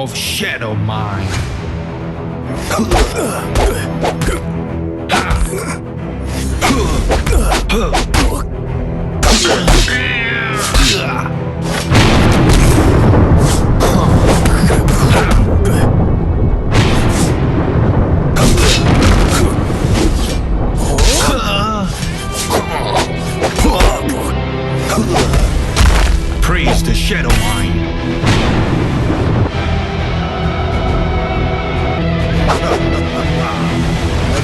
of Shadow Mine. Praise the Shadow Mine.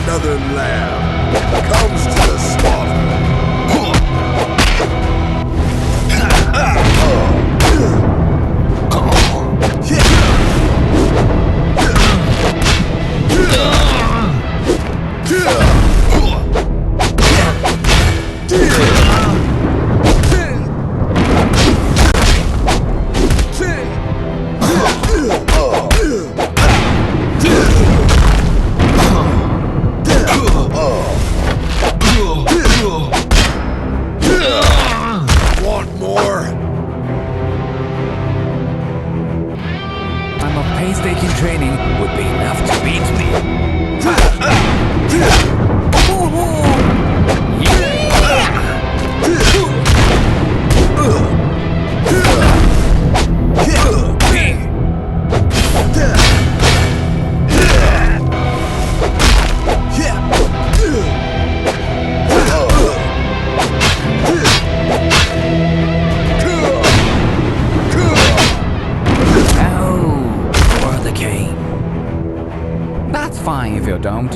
Another lamb comes to the slaughter. Want more? I'm a painstaking training would be enough to beat me. That's fine if you don't.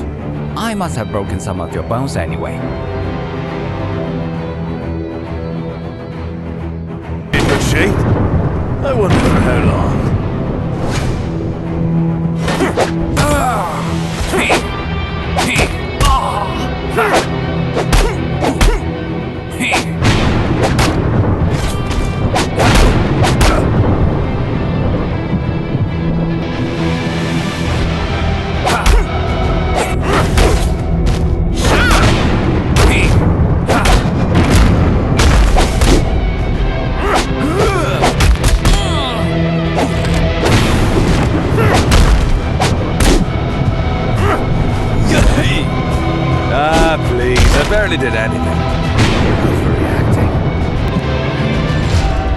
I must have broken some of your bones anyway. In good shape? I wonder for how long. Please, I barely did anything.